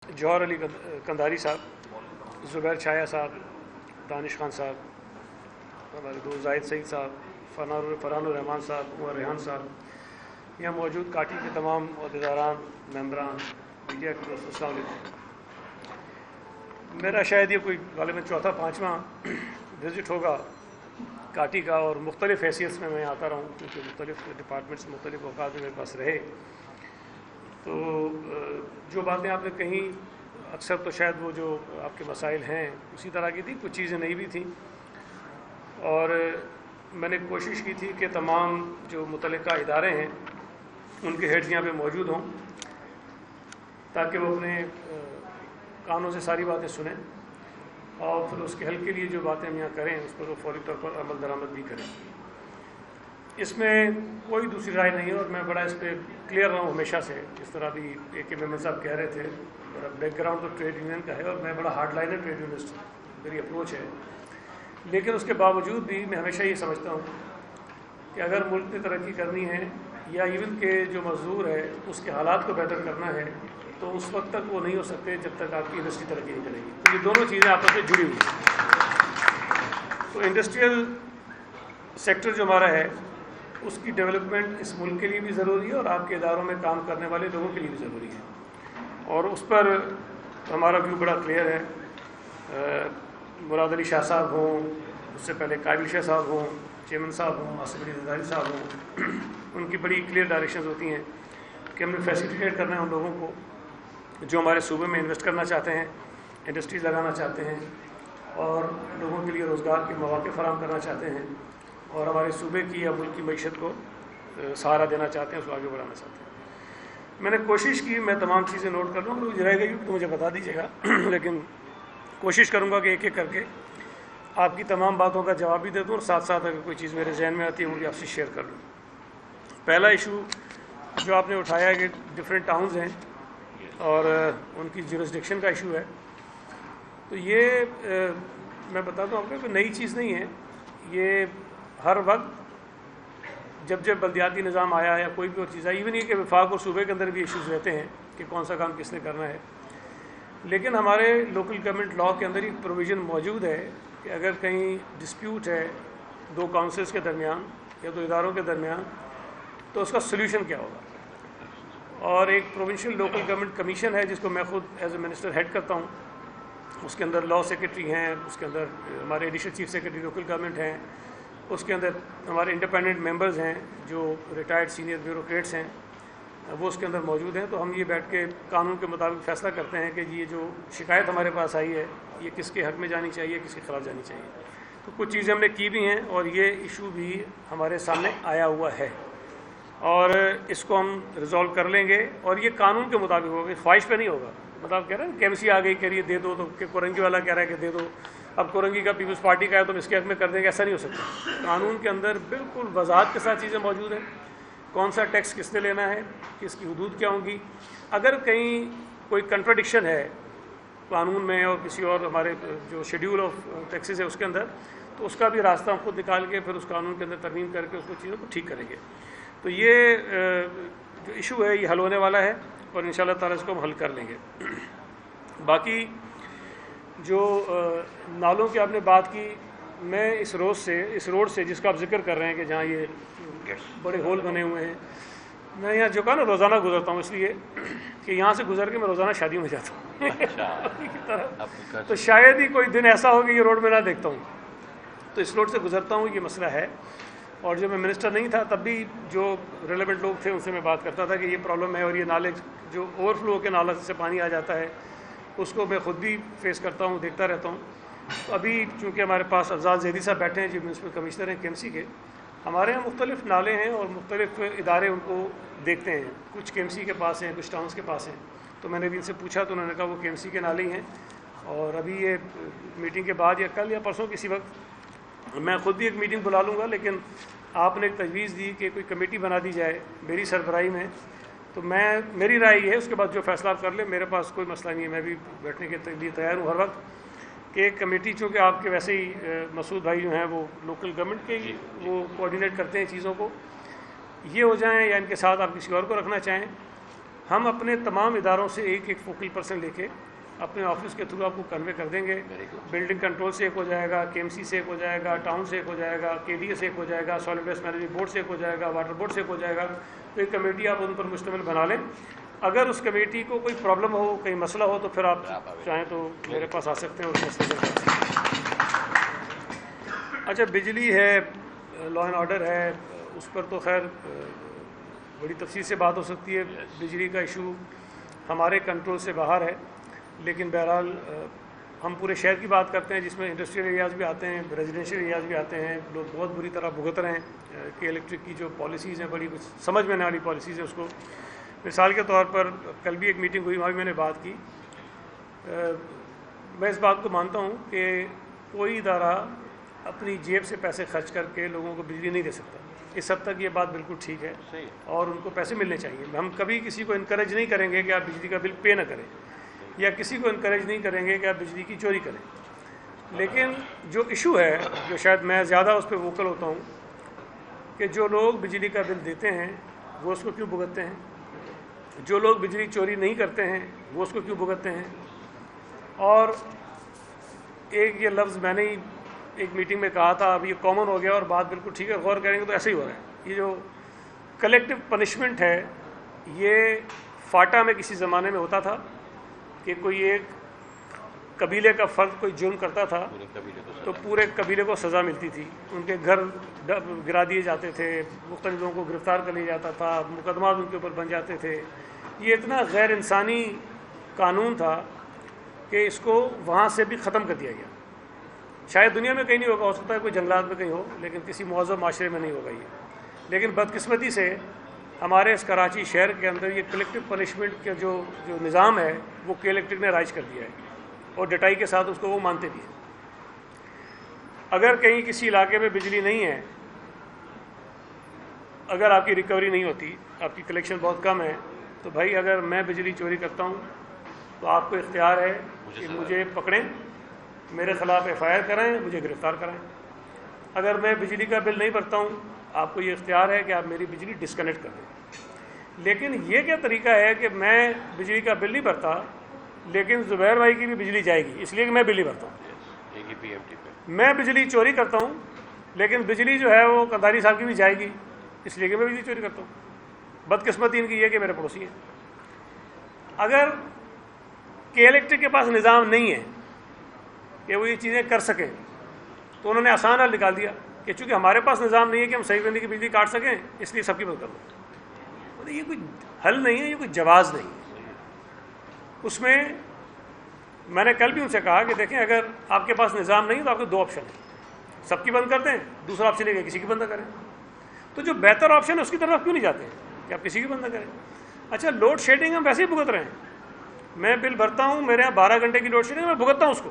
جوہر علی کندھاری صاحب، زبیر چھایا صاحب، دانش خان صاحب، ہمارے دوست زاہد سعید صاحب، فرحان الرحمان صاحب، عمر ریحان صاحب، یہاں موجود کاٹی کے تمام عہدیداران، ممبران، میڈیا کے دوست، السلام علیکم۔ میرا شاید یہ کوئی غالباً چوتھا پانچواں وزٹ ہوگا کاٹی کا، اور مختلف حیثیت میں میں آتا رہا ہوں، کیونکہ مختلف ڈپارٹمنٹس مختلف اوقات میں میرے پاس رہے۔ تو جو باتیں آپ نے کہیں اکثر تو شاید وہ جو آپ کے مسائل ہیں اسی طرح کی تھی، کچھ چیزیں نہیں بھی تھیں، اور میں نے کوشش کی تھی کہ تمام جو متعلقہ ادارے ہیں ان کے ہیڈز یہاں پہ موجود ہوں، تاکہ وہ اپنے کانوں سے ساری باتیں سنیں اور پھر اس کے حل کے لیے جو باتیں ہم یہاں کریں اس پر وہ فوری طور پر عمل درآمد بھی کریں۔ اس میں کوئی دوسری رائے نہیں ہے، اور میں بڑا اس پہ کلیئر رہا ہوں ہمیشہ سے۔ اس طرح بھی اے کے محمد صاحب کہہ رہے تھے، میرا بیک گراؤنڈ تو ٹریڈ یونین کا ہے اور میں بڑا ہارڈ لائنر ٹریڈ یونسٹ ہوں، میری اپروچ ہے، لیکن اس کے باوجود بھی میں ہمیشہ یہ سمجھتا ہوں کہ اگر ملک نے ترقی کرنی ہے یا ایون کہ جو مزدور ہے اس کے حالات کو بہتر کرنا ہے، تو اس وقت تک وہ نہیں ہو سکتے جب تک آپ کی انڈسٹری ترقی نہیں کرے گی۔ تو یہ دونوں چیزیں آپس میں جڑی ہوئی ہیں۔ تو انڈسٹریل سیکٹر جو ہمارا ہے اس کی ڈیولپمنٹ اس ملک کے لیے بھی ضروری ہے اور آپ کے اداروں میں کام کرنے والے لوگوں کے لیے بھی ضروری ہے، اور اس پر ہمارا ویو بڑا کلیئر ہے۔ مراد علی شاہ صاحب ہوں، اس سے پہلے قابل شاہ صاحب ہوں، چیئرمین صاحب ہوں، آصف علی زرداری صاحب ہوں، ان کی بڑی کلیئر ڈائریکشنز ہوتی ہیں کہ ہم نے فیسیلیٹیٹ کرنا ہے ان لوگوں کو جو ہمارے صوبے میں انویسٹ کرنا چاہتے ہیں، انڈسٹریز لگانا چاہتے ہیں، اور لوگوں کے لیے روزگار کے مواقع فراہم کرنا چاہتے ہیں، اور ہمارے صوبے کی یا ملک کی معیشت کو سہارا دینا چاہتے ہیں، اس کو آگے بڑھانا چاہتے ہیں۔ میں نے کوشش کی، میں تمام چیزیں نوٹ کر لوں، مجھے رہ گئی تو مجھے بتا دیجیے گا لیکن کوشش کروں گا کہ ایک ایک کر کے آپ کی تمام باتوں کا جواب بھی دے دوں، اور ساتھ ساتھ اگر کوئی چیز میرے ذہن میں آتی ہے وہ بھی آپ سے شیئر کر لوں۔ پہلا ایشو جو آپ نے اٹھایا ہے کہ ڈفرینٹ ٹاؤنز ہیں اور ان کی جورسڈکشن کا ایشو ہے، تو یہ میں بتاتا ہوں آپ کو کوئی نئی چیز نہیں ہے۔ یہ ہر وقت جب بلدیاتی نظام آیا یا کوئی بھی اور چیز آئی، ایون یہ کہ وفاق اور صوبے کے اندر بھی ایشوز رہتے ہیں کہ کون سا کام کس نے کرنا ہے، لیکن ہمارے لوکل گورنمنٹ لاء کے اندر ایک پروویژن موجود ہے کہ اگر کہیں ڈسپیوٹ ہے دو کاؤنسلز کے درمیان یا دو اداروں کے درمیان، تو اس کا سلیوشن کیا ہوگا۔ اور ایک پروونشل لوکل گورنمنٹ کمیشن ہے جس کو میں خود ایز اے منسٹر ہیڈ کرتا ہوں، اس کے اندر لاء سیکرٹری ہیں، اس کے اندر ہمارے additional chief secretary local government ہیں، اس کے اندر ہمارے انڈیپینڈنٹ ممبرز ہیں جو ریٹائرڈ سینئر بیوروکریٹس ہیں، وہ اس کے اندر موجود ہیں۔ تو ہم یہ بیٹھ کے قانون کے مطابق فیصلہ کرتے ہیں کہ یہ جو شکایت ہمارے پاس آئی ہے یہ کس کے حق میں جانی چاہیے، کس کے خلاف جانی چاہیے۔ تو کچھ چیزیں ہم نے کی بھی ہیں اور یہ ایشو بھی ہمارے سامنے آیا ہوا ہے، اور اس کو ہم ریزالو کر لیں گے، اور یہ قانون کے مطابق ہوگا، خواہش پہ نہیں ہوگا۔ مطلب کہہ رہے ہیں کہ ایم سی آ گئی کہہ رہی ہے دے دو، تو کہ کورنگی والا کہہ رہا ہے کہ دے دو، اب کورنگی کا پیپلز پارٹی کا ہے تو ہم اس کے حق میں کر دیں گے، ایسا نہیں ہو سکتا۔ قانون کے اندر بالکل وضاحت کے ساتھ چیزیں موجود ہیں، کون سا ٹیکس کس نے لینا ہے، کس کی حدود کیا ہوں گی۔ اگر کہیں کوئی کنٹراڈکشن ہے قانون میں اور کسی اور ہمارے جو شیڈیول آف ٹیکسز ہے اس کے اندر، تو اس کا بھی راستہ ہم خود نکال کے پھر اس قانون کے اندر ترمیم کر کے اس کو چیزوں کو ٹھیک کریں گے۔ تو یہ جو ایشو ہے یہ حل ہونے والا ہے، اور انشاءاللہ تعالیٰ اس کو ہم حل کر لیں گے۔ باقی جو نالوں کی آپ نے بات کی، میں اس روڈ سے جس کا آپ ذکر کر رہے ہیں کہ جہاں یہ بڑے ہول بنے ہوئے ہیں، میں یہاں جو کہا نا روزانہ گزرتا ہوں، اس لیے کہ یہاں سے گزر کے میں روزانہ شادیوں میں جاتا ہوں تو شاید ہی کوئی دن ایسا ہو کہ یہ روڈ میں نہ دیکھتا ہوں۔ تو اس روڈ سے گزرتا ہوں، یہ مسئلہ ہے، اور جب میں منسٹر نہیں تھا تب بھی جو ریلیونٹ لوگ تھے ان سے میں بات کرتا تھا کہ یہ پرابلم ہے، اور یہ نالے جو اوور فلو کے نالے سے پانی آ جاتا ہے اس کو میں خود بھی فیس کرتا ہوں، دیکھتا رہتا ہوں۔ تو ابھی چونکہ ہمارے پاس افضال زیدی صاحب بیٹھے ہیں جو میونسپل کمشنر ہیں کے ایم سی کے، ہمارے یہاں مختلف نالے ہیں اور مختلف ادارے ان کو دیکھتے ہیں، کچھ کے ایم سی کے پاس ہیں، کچھ ٹاؤنس کے پاس ہیں۔ تو میں نے بھی ان سے پوچھا تو انہوں نے کہا وہ کے ایم سی کے نالے ہی ہیں، اور ابھی یہ میٹنگ کے بعد یا کل یا پرسوں کسی وقت میں خود بھی ایک میٹنگ بلا لوں گا، لیکن آپ نے ایک تجویز دی کہ کوئی کمیٹی بنا دی جائے میری سربراہی میں، تو میری رائے یہ ہے، اس کے بعد جو فیصلہ آپ کر لیں، میرے پاس کوئی مسئلہ نہیں ہے، میں بھی بیٹھنے کے لیے تیار ہوں ہر وقت، کہ ایک کمیٹی چونکہ آپ کے ویسے ہی مسعود بھائی جو ہیں وہ لوکل گورنمنٹ کے وہ کوآرڈینیٹ کرتے ہیں چیزوں کو، یہ ہو جائیں یا ان کے ساتھ آپ کسی اور کو رکھنا چاہیں، ہم اپنے تمام اداروں سے ایک ایک فوکل پرسن لے کے اپنے آفس کے تھرو آپ کو کنوے کر دیں گے. بلڈنگ کنٹرول سے ایک ہو جائے گا, کے ایم سی سے ایک ہو جائے گا, ٹاؤن سے ایک ہو جائے گا, کے ڈی اے سے ایک ہو جائے گا, سالڈ ویسٹ مینجمنٹ بورڈ سے ایک ہو جائے گا, واٹر بورڈ سے ایک ہو جائے گا. تو ایک کمیٹی آپ ان پر مشتمل بنا لیں. اگر اس کمیٹی کو کوئی پرابلم ہو, کوئی مسئلہ ہو, تو پھر آپ چاہیں تو میرے پاس آ سکتے ہیں, اس مسئلے کا. اچھا, بجلی ہے, لا اینڈ آرڈر ہے, اس پر تو خیر بڑی تفصیل سے بات ہو سکتی ہے. بجلی کا ایشو ہمارے کنٹرول سے باہر ہے, لیکن بہرحال ہم پورے شہر کی بات کرتے ہیں, جس میں انڈسٹریل ایریاز بھی آتے ہیں, ریزیڈینشیل ایریاز بھی آتے ہیں. لوگ بہت بری طرح بھگت رہے ہیں کہ الیکٹرک کی جو پالیسیز ہیں, بڑی کچھ سمجھ میں آنے والی پالیسیز ہیں. اس کو مثال کے طور پر کل بھی ایک میٹنگ ہوئی, وہاں بھی میں نے بات کی. میں اس بات کو مانتا ہوں کہ کوئی ادارہ اپنی جیب سے پیسے خرچ کر کے لوگوں کو بجلی نہیں دے سکتا. اس حد تک یہ بات بالکل ٹھیک ہے, اور ان کو پیسے ملنے چاہیے. ہم کبھی کسی کو انکریج نہیں کریں گے کہ آپ بجلی کا بل پے نہ کریں, یا کسی کو انکریج نہیں کریں گے کہ آپ بجلی کی چوری کریں. لیکن جو ایشو ہے, جو شاید میں زیادہ اس پہ ووکل ہوتا ہوں, کہ جو لوگ بجلی کا بل دیتے ہیں وہ اس کو کیوں بھگتتے ہیں, جو لوگ بجلی چوری نہیں کرتے ہیں وہ اس کو کیوں بھگتتے ہیں. اور ایک یہ لفظ میں نے ایک میٹنگ میں کہا تھا, اب یہ کامن ہو گیا اور بات بالکل ٹھیک ہے, غور کریں گے تو ایسے ہی ہو رہا ہے. یہ جو کلیکٹیو پنشمنٹ ہے, یہ فاٹا میں کسی زمانے میں ہوتا تھا کہ کوئی ایک قبیلے کا فرد کوئی جرم کرتا تھا تو پورے قبیلے کو سزا ملتی تھی. ان کے گھر گرا دیے جاتے تھے, مختلف لوگوں کو گرفتار کر لیا جاتا تھا, مقدمات ان کے اوپر بن جاتے تھے. یہ اتنا غیر انسانی قانون تھا کہ اس کو وہاں سے بھی ختم کر دیا گیا. شاید دنیا میں کہیں نہیں ہوگا, ہو سکتا ہے کوئی جنگلات میں کہیں ہو, لیکن کسی مہذب معاشرے میں نہیں ہوگا یہ. لیکن بدقسمتی سے ہمارے اس کراچی شہر کے اندر یہ کلیکٹیو پنشمنٹ کا جو نظام ہے وہ کے الیکٹرک نے رائج کر دیا ہے, اور ڈٹائی کے ساتھ اس کو وہ مانتے بھی ہیں. اگر کہیں کسی علاقے میں بجلی نہیں ہے, اگر آپ کی ریکوری نہیں ہوتی, آپ کی کلیکشن بہت کم ہے, تو بھائی اگر میں بجلی چوری کرتا ہوں تو آپ کو اختیار ہے کہ مجھے پکڑیں, میرے خلاف ایف آئی آر کرائیں, مجھے گرفتار کرائیں. اگر میں بجلی کا بل نہیں بھرتا ہوں, آپ کو یہ اختیار ہے کہ آپ میری بجلی ڈسکنیکٹ کر دیں. لیکن یہ کیا طریقہ ہے کہ میں بجلی کا بل نہیں بھرتا, لیکن زبیر بھائی کی بھی بجلی جائے گی اس لیے کہ میں بل نہیں بھرتا ہوں. میں بجلی چوری کرتا ہوں, لیکن بجلی جو ہے وہ قنداری صاحب کی بھی جائے گی اس لیے کہ میں بجلی چوری کرتا ہوں. بدقسمتی ان کی یہ کہ میرے پڑوسی ہیں. اگر کے الیکٹرک کے پاس نظام نہیں ہے کہ وہ یہ چیزیں کر سکیں, تو انہوں نے آسان حل نکال دیا کہ چونکہ ہمارے پاس نظام نہیں ہے کہ ہم صحیح بندی کی بجلی کاٹ سکیں, اس لیے سب کی بند کر دو. یہ کوئی حل نہیں ہے, یہ کوئی جواز نہیں ہے. اس میں نے کل بھی ان سے کہا کہ دیکھیں, اگر آپ کے پاس نظام نہیں تو آپ کے دو آپشن ہیں, سب کی بند کر دیں, دوسرا آپشن ہے کہ کسی کی بند کریں. تو جو بہتر آپشن ہے اس کی طرف کیوں نہیں جاتے ہیں کہ آپ کسی کی بند کریں. اچھا, لوڈ شیڈنگ ہم ویسے ہی بھگت رہے ہیں. میں بل بھرتا ہوں, میرے یہاں 12 گھنٹے کی لوڈ شیڈنگ, میں بھگتتا ہوں اس کو,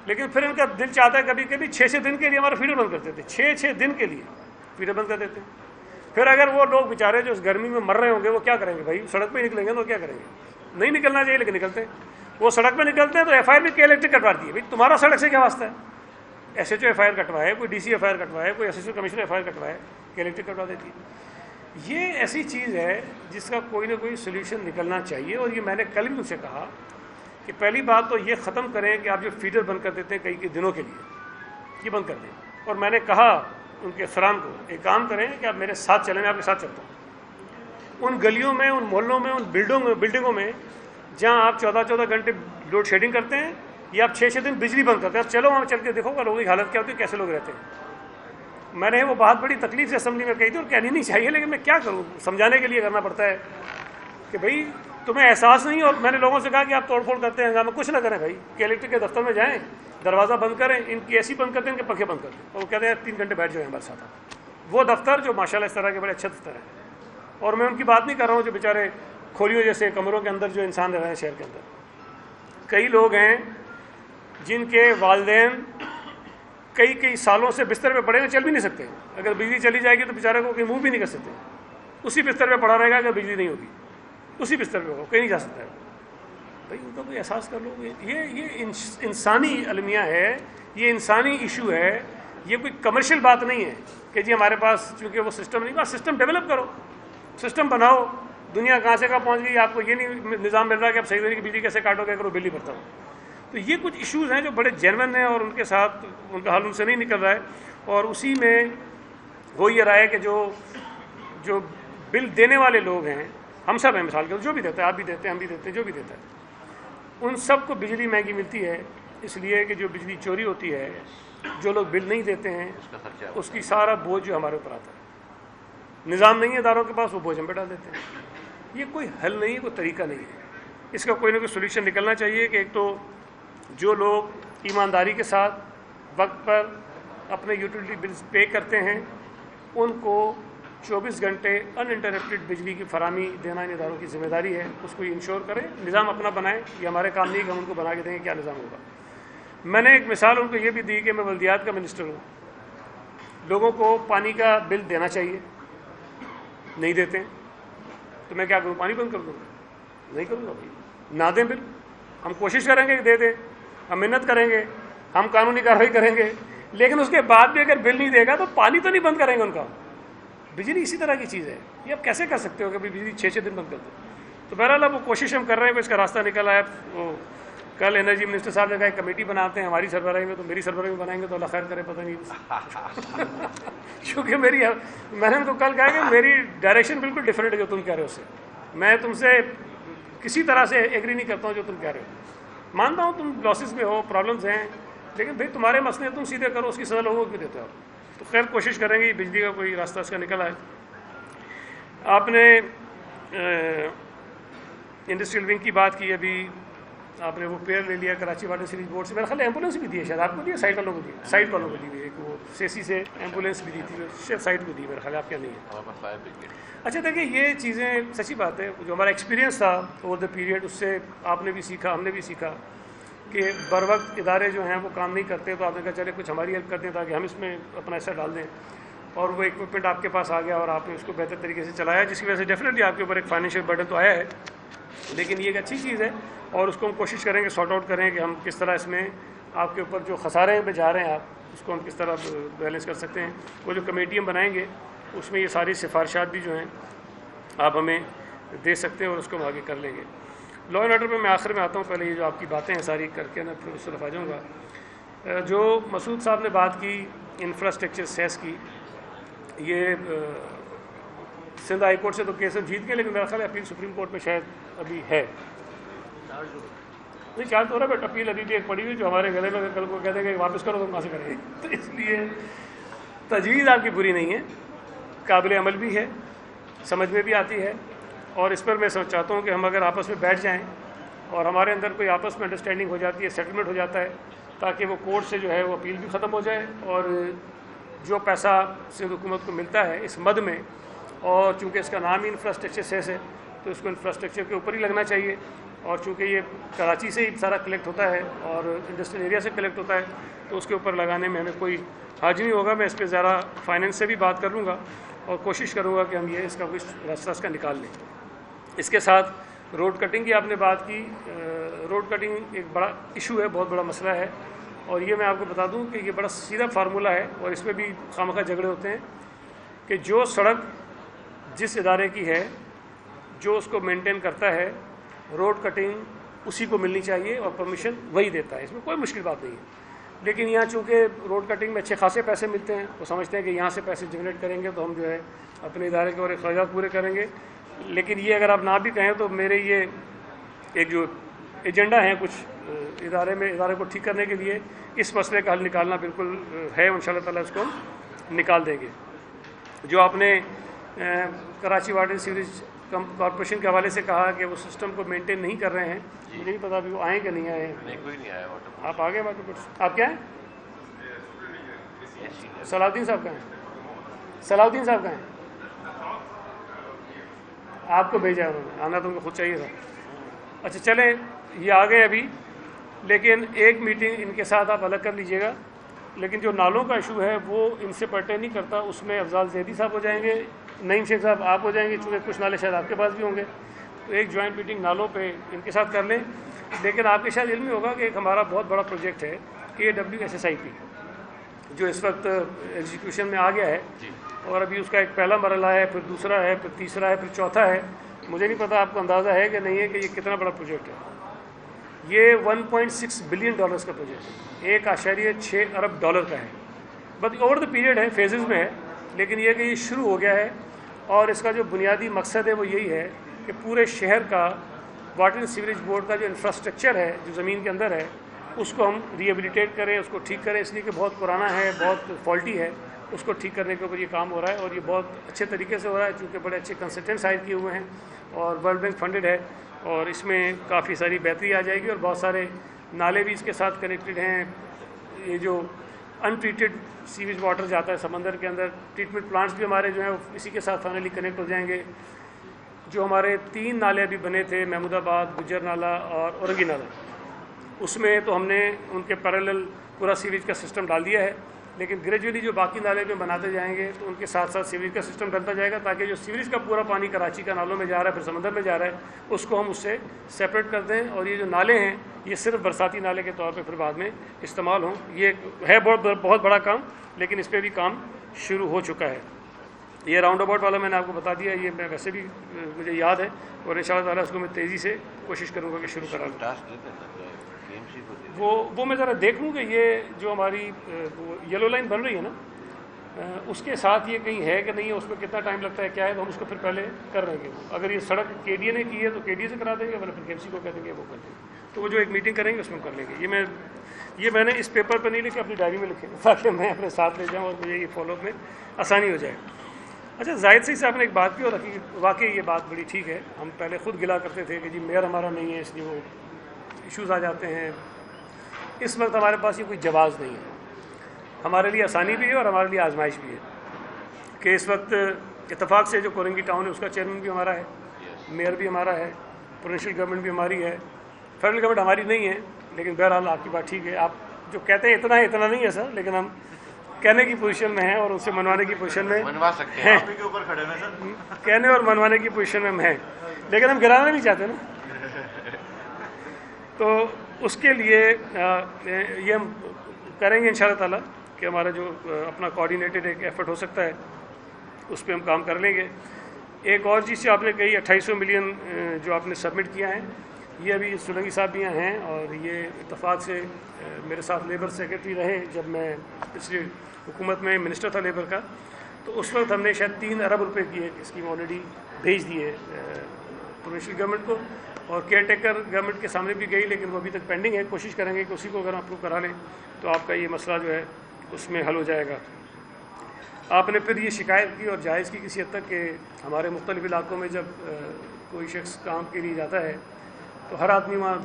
لیکن پھر ان کا دل چاہتا ہے کبھی کبھی 6 دن کے لیے ہمارا فیڈر بند کر دیتے ہیں. 6 دن کے لیے فیڈر بند کر دیتے ہیں. پھر اگر وہ لوگ بیچارے جو اس گرمی میں مر رہے ہوں گے وہ کیا کریں گے بھائی, سڑک پہ نکلیں گے تو کیا کریں گے. نہیں نکلنا چاہیے لیکن نکلتے ہیں. وہ سڑک پہ نکلتے ہیں تو ایف آئی آر بھی کے الیکٹرک کٹوا دی ہے. بھائی تمہارا سڑک سے کیا واسطہ ہے, S H O F I R کٹوائے, کوئی D C F I R کٹوائے, کوئی assistant commissioner F I R کٹوائے, کے الیکٹرک کٹوا دیتی ہے. یہ ایسی چیز ہے جس کا کوئی نہ کوئی سولوشن نکلنا چاہیے. اور یہ میں نے کل بھی ان سے کہا کہ پہلی بات تو یہ ختم کریں کہ آپ جو فیڈر بند کر دیتے ہیں کئی دنوں کے لیے, یہ بند کر دیں. اور میں نے کہا ان کے افسران کو, ایک کام کریں کہ آپ میرے ساتھ چلیں, میں آپ کے ساتھ چلتا ہوں. ان گلیوں میں, ان محلوں میں, ان بلڈنگوں میں جہاں آپ 14 گھنٹے لوڈ شیڈنگ کرتے ہیں یا آپ 6 دن بجلی بند کرتے ہیں, چلو وہاں چل کے دیکھو گا لوگوں کی حالت کیا ہوتی ہے, کیسے لوگ رہتے ہیں. میں نے وہ بات بڑی تکلیف سے اسمبلی میں کہی تھی, اور کہنی نہیں چاہیے, لیکن میں کیا کروں, سمجھانے کے لیے کرنا پڑتا ہے کہ بھائی تمہیں احساس نہیں. اور میں نے لوگوں سے کہا کہ آپ توڑ پھوڑ کرتے ہیں, ہنگامہ کچھ نہ کریں بھائی, کے الیکٹرک کے دفتر میں جائیں, دروازہ بند کریں, ان کی ایسی بند کرتے ہیں, ان کے پنکھے بند کرتے ہیں, اور وہ کہتے ہیں 3 گھنٹے بیٹھ جائیں ہمارے ساتھ. وہ دفتر جو ماشاءاللہ اس طرح کے بڑے اچھے دفتر ہیں, اور میں ان کی بات نہیں کر رہا ہوں جو بیچارے کھولیوں جیسے کمروں کے اندر جو انسان رہ رہے ہیں شہر کے اندر. کئی لوگ ہیں جن کے والدین کئی سالوں سے بستر پہ پڑے ہیں, چل بھی نہیں سکتے. اگر بجلی چلی جائے گی تو بیچارے کو کہیں موو بھی نہیں کر سکتے, اسی بستر پہ پڑا رہے گا. اگر بجلی نہیں ہوگی اسی بستر پہ ہو, کہیں نہیں جا سکتا ہے. بھائی ان کا کوئی احساس کر لو. یہ انسانی المیہ ہے, یہ انسانی ایشو ہے. یہ کوئی کمرشل بات نہیں ہے کہ جی ہمارے پاس چونکہ وہ سسٹم نہیں, بس سسٹم ڈیولپ کرو, سسٹم بناؤ, دنیا کہاں سے کہاں پہنچ گئی, آپ کو یہ نہیں نظام مل رہا کہ آپ صحیح طریقے کی بجلی کیسے کاٹو گے اگر وہ بل ہی بھرتا ہو. تو یہ کچھ ایشوز ہیں جو بڑے جینون ہیں اور ان کے ساتھ ان کا حل ان سے نہیں نکل رہا ہے. اور اسی میں ہو یہ رہا ہے کہ جو بل دینے والے لوگ ہیں, ہم سب ہیں مثال کے, جو بھی دیتا ہے, آپ بھی دیتے ہیں, ہم بھی دیتے ہیں, جو بھی دیتا ہے, ان سب کو بجلی مہنگی ملتی ہے اس لیے کہ جو بجلی چوری ہوتی ہے, جو لوگ بل نہیں دیتے ہیں اس کی سارا بوجھ جو ہمارے اوپر آتا ہے. نظام نہیں ہے اداروں کے پاس, وہ بوجھ ہم پہ ڈال دیتے ہیں. یہ کوئی حل نہیں ہے, کوئی طریقہ نہیں ہے. اس کا کوئی نہ کوئی سولوشن نکلنا چاہیے کہ ایک تو جو لوگ ایمانداری کے ساتھ وقت پر اپنے یوٹیلیٹی بلز پے کرتے ہیں ان کو 24 گھنٹے ان انٹرپٹیڈ بجلی کی فراہمی دینا ان اداروں کی ذمہ داری ہے. اس کو انشور کریں, نظام اپنا بنائیں. یہ ہمارے کام نہیں کہ ہم ان کو بنا کے دیں گے کیا نظام ہوگا. میں نے ایک مثال ان کو یہ بھی دی کہ میں بلدیات کا منسٹر ہوں. لوگوں کو پانی کا بل دینا چاہیے, نہیں دیتے ہیں, تو میں کیا کروں, پانی بند کر دوں؟ نہیں کروں گا بھائی. نہ دیں بل, ہم کوشش کریں گے کہ دے دیں, ہم محنت کریں گے, ہم قانونی کارروائی کریں گے, لیکن اس کے بعد بھی اگر بل نہیں دے گا تو پانی تو نہیں بند کریں گے ان کا. بجلی اسی طرح کی چیز ہے, یہ آپ کیسے کر سکتے ہو کہ بجلی 6 دن بند کر دو. تو بہرحال وہ کوشش ہم کر رہے ہیں, اس کا راستہ نکل آیا. وہ کل انرجی منسٹر صاحب نے کہا ایک کمیٹی بناتے ہیں ہماری سربراہی میں, تو میری سربراہی میں بنائیں گے تو اللہ خیر کرے, پتہ نہیں کیونکہ میں نے ان کو کل کہا کہ میری ڈائریکشن بالکل ڈفرینٹ ہے جو تم کہہ رہے ہو اس سے. میں تم سے کسی طرح سے ایگری نہیں کرتا ہوں جو تم کہہ رہے ہو. مانتا ہوں تم لاسز میں ہو, پرابلمز ہیں, لیکن بھائی تمہارے مسئلے تم سیدھے کرو, اس کی سزا لوگوں کو کیوں دیتے ہو. تو خیر کوشش کریں گے بجلی کا کوئی راستہ اس کا نکل آئے. آپ نے انڈسٹریل ونگ کی بات کی, ابھی آپ نے وہ پیئر لے لیا کراچی واٹر سیریز بورڈ سے. میرا خیال ایمبولینس بھی دی ہے شاید, آپ کو دی ہے, سائٹ والوں کو دی, سائٹ والوں کو دی ہوئی, ایک وہ سیسی سے ایمبولینس بھی دی تھی, شاید سائٹ کو دی, میرا خیال آپ کیا نہیں ہے. اچھا دیکھیں یہ چیزیں سچی بات ہے, جو ہمارا ایکسپیرینس تھا اوور دا پیریڈ, اس سے آپ نے بھی سیکھا, ہم نے بھی سیکھا کہ بر وقت ادارے جو ہیں وہ کام نہیں کرتے, تو آپ نے کہا چلے کچھ ہماری ہیلپ کرتے ہیں تاکہ ہم اس میں اپنا حصہ ڈال دیں, اور وہ اکوپمنٹ آپ کے پاس آ گیا اور آپ نے اس کو بہتر طریقے سے چلایا, جس کی وجہ سے ڈیفینیٹلی آپ کے اوپر ایک فائنینشیل برڈن تو آیا ہے, لیکن یہ ایک اچھی چیز ہے. اور اس کو ہم کوشش کریں گے سارٹ آؤٹ کریں کہ ہم کس طرح اس میں آپ کے اوپر جو خسارے پہ جا رہے ہیں آپ, اس کو ہم کس طرح بیلنس کر سکتے ہیں. وہ جو کمیٹی ہم بنائیں گے اس میں یہ ساری سفارشات بھی جو ہیں آپ ہمیں دے سکتے ہیں, اور اس کو ہم آگے کر لیں گے. لا اینڈ آرڈر پہ میں آخر میں آتا ہوں, پہلے یہ جو آپ کی باتیں ہیں ساری کر کے نا پھر اس طرف آ جاؤں گا. جو مسعود صاحب نے بات کی انفراسٹرکچر سیس کی, یہ سندھ ہائی کورٹ سے تو کیس جیت گئے, لیکن میرا خیال ہے اپیل سپریم کورٹ میں شاید ابھی ہے, نہیں چارج ہو رہا ہے, بٹ اپیل ابھی بھی ایک پڑی ہوئی جو ہمارے گلے میں کل کو کہتے ہیں کہ واپس کرو تو کہاں سے کریں گے. تو اس لیے تجویز آپ کی بری نہیں ہے, قابل عمل بھی ہے, سمجھ میں بھی آتی ہے, اور اس پر میں چاہتا ہوں کہ ہم اگر آپس میں بیٹھ جائیں اور ہمارے اندر کوئی آپس میں انڈرسٹینڈنگ ہو جاتی ہے, سیٹلمنٹ ہو جاتا ہے, تاکہ وہ کورٹ سے جو ہے وہ اپیل بھی ختم ہو جائے, اور جو پیسہ سندھ حکومت کو ملتا ہے اس مد میں, اور چونکہ اس کا نام ہی انفراسٹرکچر سیس ہے تو اس کو انفراسٹرکچر کے اوپر ہی لگنا چاہیے, اور چونکہ یہ کراچی سے ہی سارا کلیکٹ ہوتا ہے اور انڈسٹریل ایریا سے کلیکٹ ہوتا ہے, تو اس کے اوپر لگانے میں ہمیں کوئی حرج نہیں ہوگا. میں اس پہ ذرا فائنینس سے بھی بات کر لوں گا اور کوشش کروں گا کہ ہم یہ اس کا کچھ راستہ اس کا نکال لیں. اس کے ساتھ روڈ کٹنگ کی آپ نے بات کی. روڈ کٹنگ ایک بڑا ایشو ہے, بہت بڑا مسئلہ ہے, اور یہ میں آپ کو بتا دوں کہ یہ بڑا سیدھا فارمولہ ہے, اور اس میں بھی خواہ جھگڑے ہوتے ہیں کہ جو سڑک جس ادارے کی ہے, جو اس کو مینٹین کرتا ہے, روڈ کٹنگ اسی کو ملنی چاہیے اور پرمیشن وہی دیتا ہے, اس میں کوئی مشکل بات نہیں ہے. لیکن یہاں چونکہ روڈ کٹنگ میں اچھے خاصے پیسے ملتے ہیں, وہ سمجھتے ہیں کہ یہاں سے پیسے جنریٹ کریں گے تو ہم جو ہے اپنے ادارے کے اور اخراجات پورے کریں گے. لیکن یہ اگر آپ نہ بھی کہیں تو میرے یہ ایک جو ایجنڈا ہیں کچھ ادارے کو ٹھیک کرنے کے لیے, اس مسئلے کا حل نکالنا بالکل ہے, ان شاء اللہ تعالیٰ اس کو ہم نکال دیں گے. جو آپ نے کراچی واٹر سیوریج کارپوریشن کے حوالے سے کہا کہ وہ سسٹم کو مینٹین نہیں کر رہے ہیں, مجھے نہیں پتا ابھی وہ آئیں کہ نہیں آئے ہیں. کوئی نہیں آیا. آپ آ گئے واٹر بورڈ, آپ کیا ہیں؟ صلاح الدین صاحب کا ہیں, صلاح الدین صاحب کا ہیں, آپ کو بھیجا انہوں نے, آنا تو ان کو خود چاہیے تھا. اچھا چلیں یہ آ گئے ابھی, لیکن ایک میٹنگ ان کے ساتھ آپ الگ کر لیجئے گا. لیکن جو نالوں کا ایشو ہے وہ ان سے پرٹین نہیں کرتا, اس میں افضال زیدی صاحب ہو جائیں گے, نعیم شیخ صاحب آپ ہو جائیں گے, چونکہ کچھ نالے شاید آپ کے پاس بھی ہوں گے, تو ایک جوائنٹ میٹنگ نالوں پہ ان کے ساتھ کر لیں. لیکن آپ کے شاید علم میں ہوگا کہ ایک ہمارا بہت بڑا پروجیکٹ ہے KWSSIP, جو اس وقت ایگزیکیوشن میں آ گیا ہے, اور ابھی اس کا ایک پہلا مرحلہ ہے, پھر دوسرا ہے, پھر تیسرا ہے, پھر چوتھا ہے, مجھے نہیں پتہ آپ کو اندازہ ہے کہ نہیں ہے کہ یہ کتنا بڑا پروجیکٹ ہے. یہ $1.6 بلین کا پروجیکٹ ہے, 1.6 ارب ڈالر کا ہے. بس اوور دا پیریڈ ہے, فیزز میں ہے, لیکن یہ کہ یہ شروع ہو گیا ہے. اور اس کا جو بنیادی مقصد ہے وہ یہی ہے کہ پورے شہر کا واٹر اینڈ سیوریج بورڈ کا جو انفراسٹرکچر ہے جو زمین کے اندر ہے اس کو ہم ری ایبلیٹیٹ کریں, اس کو ٹھیک کریں, اس لیے کہ بہت پرانا ہے, بہت فالٹی ہے. اس کو ٹھیک کرنے کے اوپر یہ کام ہو رہا ہے اور یہ بہت اچھے طریقے سے ہو رہا ہے چونکہ بڑے اچھے کنسلٹنٹس ہائر کیے ہوئے ہیں اور ورلڈ بینک فنڈڈ ہے. اور اس میں کافی ساری بہتری آ جائے گی اور بہت سارے نالے بھی اس کے ساتھ کنیکٹڈ ہیں. یہ جو ان ٹریٹڈ سیویج واٹر جاتا ہے سمندر کے اندر, ٹریٹمنٹ پلانٹس بھی ہمارے جو ہیں اسی کے ساتھ فائنلی کنیکٹ ہو جائیں گے. جو ہمارے 3 نالے ابھی بنے تھے, محمود آباد, گجر نالہ اور اورنگی نالہ, اس میں تو ہم نے ان کے پیرالل پورا سیویج کا سسٹم ڈال دیا ہے. لیکن گریجولی جو باقی نالے میں بناتے جائیں گے تو ان کے ساتھ ساتھ سیوریج کا سسٹم ڈلتا جائے گا تاکہ جو سیوریج کا پورا پانی کراچی کا نالوں میں جا رہا ہے پھر سمندر میں جا رہا ہے اس کو ہم اس سے سیپریٹ کر دیں. اور یہ جو نالے ہیں یہ صرف برساتی نالے کے طور پہ پھر بعد میں استعمال ہوں. یہ ہے بہت بڑا کام, لیکن اس پہ بھی کام شروع ہو چکا ہے. یہ راؤنڈ اباؤٹ والا میں نے آپ کو بتا دیا, یہ میں ویسے بھی مجھے یاد ہے اور ان شاء اللہ تعالیٰ اس کو میں تیزی سے کوشش کروں گا کہ شروع کرا لوں. وہ میں ذرا دیکھ لوں کہ یہ جو ہماری یلو لائن بن رہی ہے نا اس کے ساتھ یہ کہیں ہے کہ نہیں ہے, اس میں کتنا ٹائم لگتا ہے کیا ہے, تو ہم اس کو پھر پہلے کر دیں گے. اگر یہ سڑک کے ڈی اے نے کی ہے تو کے ڈی اے سے کرا دیں گے, ورنہ پھر کے ایم سی کو کہہ دیں گے وہ کر دیں گے. تو وہ جو ایک میٹنگ کریں گے اس میں کر لیں گے. یہ میں نے اس پیپر پہ نہیں لکھا, اپنی ڈائری میں لکھے تاکہ میں اپنے ساتھ لے جاؤں اور مجھے یہ فالو اپ میں آسانی ہو جائے. اچھا, زاہد صاحب سے آپ نے ایک بات کی اور واقعی یہ بات بڑی ٹھیک ہے. ہم پہلے خود گلا کرتے تھے کہ جی میئر ہمارا نہیں ہے اس لیے وہ ایشوز آ جاتے ہیں. اس وقت ہمارے پاس یہ کوئی جواز نہیں ہے. ہمارے لیے آسانی بھی ہے اور ہمارے لیے آزمائش بھی ہے کہ اس وقت اتفاق سے جو کورنگی ٹاؤن ہے اس کا چیئرمین بھی ہمارا ہے, میئر بھی ہمارا ہے, پروونشل گورنمنٹ بھی ہماری ہے, فیڈرل گورنمنٹ ہماری نہیں ہے. لیکن بہرحال آپ کی بات ٹھیک ہے, آپ جو کہتے ہیں اتنا ہے اتنا نہیں ہے سر, لیکن ہم کہنے کی پوزیشن میں ہیں اور ان سے منوانے کی پوزیشن میں ہیں, کہنے اور منوانے کی پوزیشن میں ہم ہیں, لیکن ہم گرانا نہیں چاہتے نا. تو اس کے لیے یہ ہم کریں گے انشاءاللہ تعالیٰ کہ ہمارا جو اپنا کوآرڈینیٹڈ ایک ایفرٹ ہو سکتا ہے اس پہ ہم کام کر لیں گے. ایک اور چیز سے آپ نے کہی 2800 ملین جو آپ نے سبمٹ کیا ہے, یہ ابھی سولنگی صاحب بھی یہاں ہیں اور یہ اتفاق سے میرے ساتھ لیبر سیکرٹری رہے جب میں پچھلی حکومت میں منسٹر تھا لیبر کا. تو اس وقت ہم نے شاید 3 ارب روپے کی ایک اسکیم آلریڈی بھیج دی ہے پروونشل گورنمنٹ کو, اور کیئر ٹیکر گورنمنٹ کے سامنے بھی گئی لیکن وہ ابھی تک پینڈنگ ہے. کوشش کریں گے کہ اسی کو اگر اپروو کرا لیں تو آپ کا یہ مسئلہ جو ہے اس میں حل ہو جائے گا. آپ نے پھر یہ شکایت کی اور جائز کی کسی حد تک کہ ہمارے مختلف علاقوں میں جب کوئی شخص کام کے لیے جاتا ہے تو ہر آدمی وہاں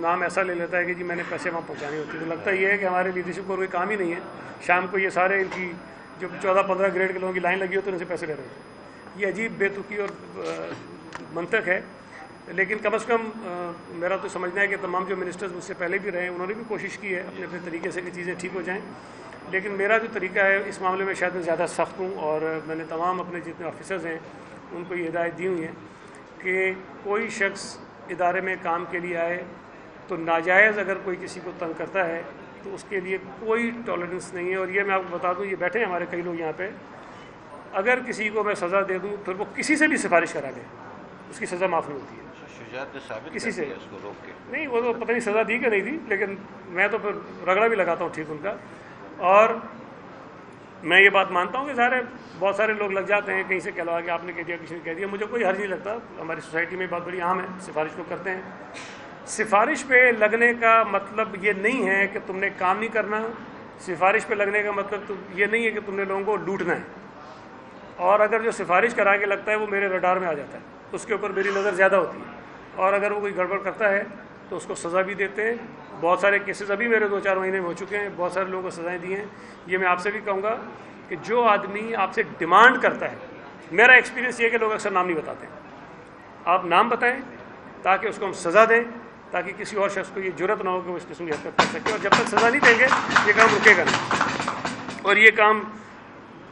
نام ایسا لے لیتا ہے کہ جی میں نے پیسے وہاں پہنچانے ہوتے ہیں. تو لگتا یہ ہے کہ ہمارے لیڈرشپ کو کوئی کام ہی نہیں ہے, شام کو یہ سارے ان کی جو 14-15 گریڈ کے لوگوں کی لائن لگی ہوتی ہے ان سے پیسے لے رہے ہیں. یہ عجیب بے تکی اور منطق ہے. لیکن کم از کم میرا تو سمجھنا ہے کہ تمام جو منسٹرز مجھ سے پہلے بھی رہے ہیں انہوں نے بھی کوشش کی ہے اپنے اپنے طریقے سے کہ چیزیں ٹھیک ہو جائیں. لیکن میرا جو طریقہ ہے اس معاملے میں شاید میں زیادہ سخت ہوں, اور میں نے تمام اپنے جتنے آفیسرز ہیں ان کو یہ ہدایت دی ہوئی ہے کہ کوئی شخص ادارے میں کام کے لیے آئے تو ناجائز اگر کوئی کسی کو تنگ کرتا ہے تو اس کے لیے کوئی ٹالرنس نہیں ہے. اور یہ میں آپ کو بتا دوں, یہ بیٹھے ہیں ہمارے کئی لوگ یہاں پہ, اگر کسی کو میں سزا دے دوں پھر وہ کسی سے بھی سفارش کرا لے اس کی سزا معاف نہیں ہوتی ہے کسی سے نہیں. وہ تو پتہ نہیں سزا دی کہ نہیں دی, لیکن میں تو پھر رگڑا بھی لگاتا ہوں ٹھیک ان کا. اور میں یہ بات مانتا ہوں کہ ظاہر ہے بہت سارے لوگ لگ جاتے ہیں کہیں سے کہلوا کہ آپ نے کہہ دیا کسی نے کہہ دیا. مجھے کوئی حرج نہیں لگتا, ہماری سوسائٹی میں بات بڑی عام ہے, سفارش کو کرتے ہیں. سفارش پہ لگنے کا مطلب یہ نہیں ہے کہ تم نے کام نہیں کرنا. سفارش پہ لگنے کا مطلب تو یہ نہیں ہے کہ تم نے لوگوں کو لوٹنا ہے. اور اگر جو سفارش کرا کے لگتا ہے وہ میرے رڈار میں آ جاتا ہے, اس کے اوپر میری نظر زیادہ ہوتی ہے, اور اگر وہ کوئی گڑبڑ کرتا ہے تو اس کو سزا بھی دیتے ہیں. بہت سارے کیسز ابھی میرے 2-4 مہینے میں ہو چکے ہیں, بہت سارے لوگوں کو سزائیں دی ہیں. یہ میں آپ سے بھی کہوں گا کہ جو آدمی آپ سے ڈیمانڈ کرتا ہے, میرا ایکسپیرینس یہ ہے کہ لوگ اکثر نام نہیں بتاتے ہیں, آپ نام بتائیں تاکہ اس کو ہم سزا دیں, تاکہ کسی اور شخص کو یہ جرت نہ ہو کہ وہ اس قسم کی حرکت کر سکے. اور جب تک سزا نہیں دیں گے یہ کام رکے گا نہیں. اور یہ کام